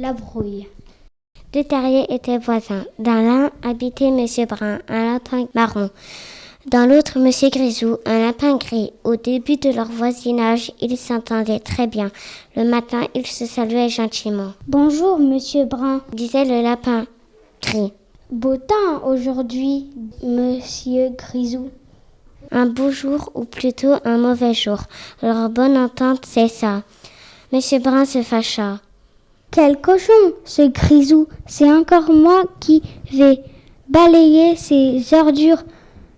La brouille. Deux terriers étaient voisins. Dans l'un habitait Monsieur Brun, un lapin marron. Dans l'autre, Monsieur Grisou, un lapin gris. Au début de leur voisinage, ils s'entendaient très bien. Le matin, ils se saluaient gentiment. « Bonjour, Monsieur Brun », disait le lapin gris. « Beau temps aujourd'hui, Monsieur Grisou. » Un beau jour ou plutôt un mauvais jour. Leur bonne entente cessa. Monsieur Brun se fâcha. « Quel cochon, ce Grisou! C'est encore moi qui vais balayer ces ordures.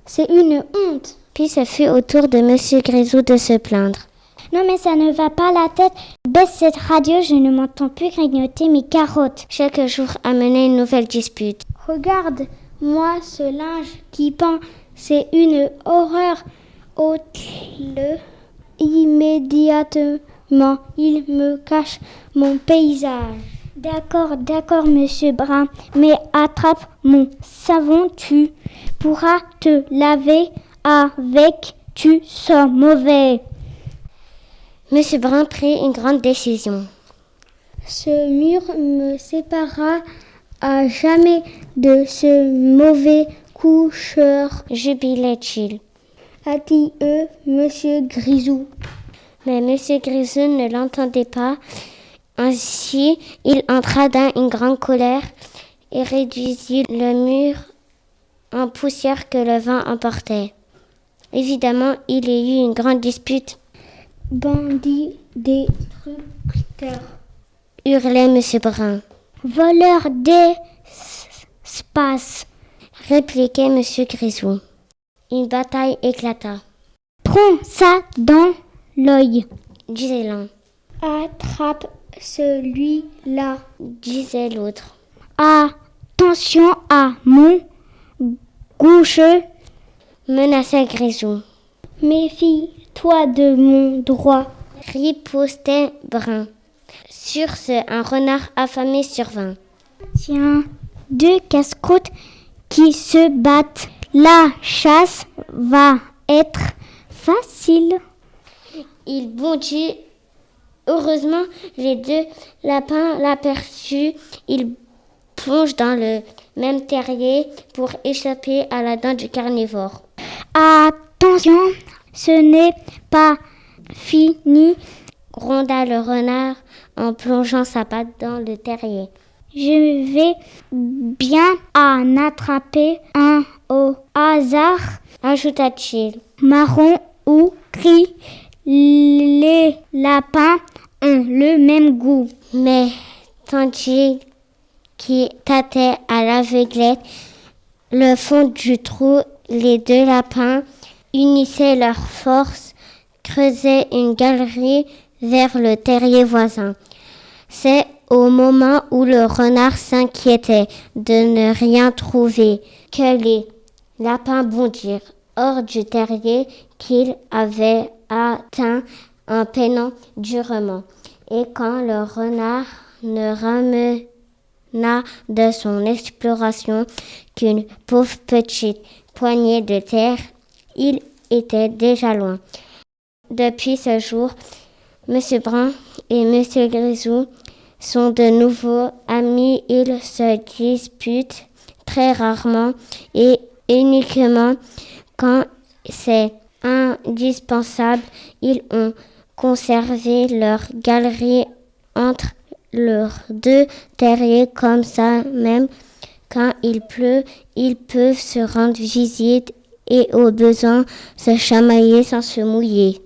C'est une honte. » Puis ce fut au tour de Monsieur Grisou de se plaindre. « Non mais ça ne va pas la tête. Baisse cette radio, je ne m'entends plus grignoter mes carottes. » Chaque jour amenait une nouvelle dispute. « Regarde-moi ce linge qui pend. C'est une horreur. Ôte-le immédiatement. Il me cache mon paysage. » « D'accord, Monsieur Brun, mais attrape mon savon, tu pourras te laver avec, tu sens mauvais. » Monsieur Brun prit une grande décision. « Ce mur me séparera à jamais de ce mauvais coucheur, » jubilait-il. « Adieu, Monsieur Grisou. » Mais Monsieur Grisou ne l'entendait pas. Ainsi, il entra dans une grande colère et réduisit le mur en poussière que le vent emportait. Évidemment, il y eut une grande dispute. « Bandit destructeur !» hurlait Monsieur Brun. « Voleur d'espace !» répliquait Monsieur Grisou. Une bataille éclata. « Prends ça dans l'œil !» disait l'un. « Attrape celui-là !» disait l'autre. « Attention à mon gauche !» menaçait Grisou. « Méfie-toi de mon droit !» ripostait Brun. Sur ce, un renard affamé survint. « Tiens, deux casse-croûtes qui se battent. La chasse va être facile. » Il bondit. Heureusement, les deux lapins l'aperçurent. Il plonge dans le même terrier pour échapper à la dent du carnivore. « Attention, ce n'est pas fini, » gronda le renard en plongeant sa patte dans le terrier. « Je vais bien en attraper un au hasard, » ajouta-t-il. « Marron ou gris, les lapins ont le même goût. » Mais tandis qu'il tâtait à l'aveuglette le fond du trou, les deux lapins unissaient leurs forces, creusaient une galerie vers le terrier voisin. C'est au moment où le renard s'inquiétait de ne rien trouver que les lapins bondirent hors du terrier qu'ils avaient atteint en peinant durement. Et quand le renard ne ramena de son exploration qu'une pauvre petite poignée de terre, il était déjà loin. Depuis ce jour, Monsieur Brun et Monsieur Grisou sont de nouveau amis. Ils se disputent très rarement et uniquement quand c'est indispensable. Ils ont conservé leur galerie entre leurs deux terriers, comme ça même quand il pleut, ils peuvent se rendre visite et au besoin se chamailler sans se mouiller.